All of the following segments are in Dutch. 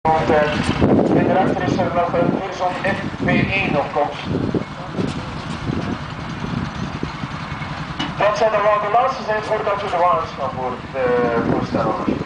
En daarachter is er nog een Horizon FP1 op komst. Dat zal dan wel de laatste zijn voordat we de wagens gaan voorstellen.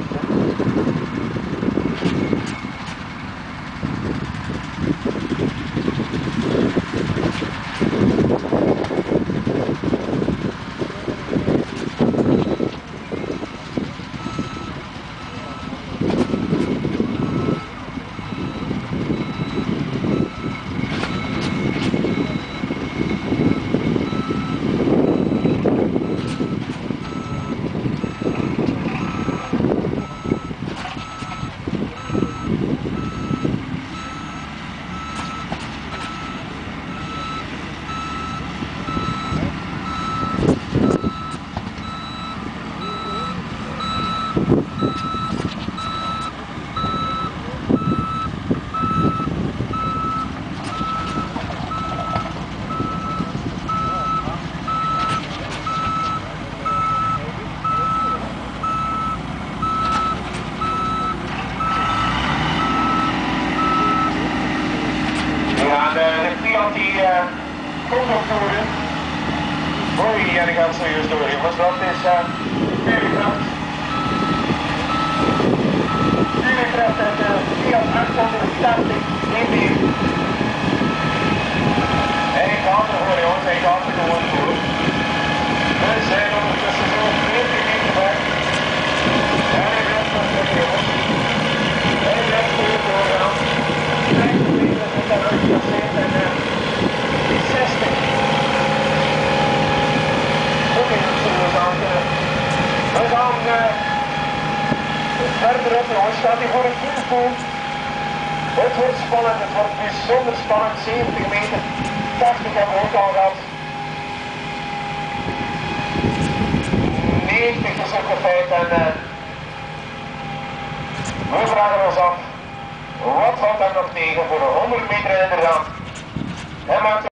De Fiat die komt nog door. Oei, ja, die gaat serieus door, jongens. Dat is vuurkracht. Vuurkracht uit de Fiat 880 EB. Hij gaat er gewoon, jongens. Hij gaat er gewoon door. We zijn ondertussen zo'n 40 meter weg. En hij blijft nog terug, jongens. Hij blijft goed doorgaan. 50 meter zit daar uitgepasseerd en 60. Oké, dat zullen we gaan kunnen. We gaan verder op, jongens. Staat hier voor een kielpoel. Het wordt spannend, het wordt bijzonder spannend. 70 meter, 80 hebben we ook al gehad. 90 is ook een feit en we vragen ons af. Wat valt daar nog tegen voor de 100 meter inderdaad? Hij maakt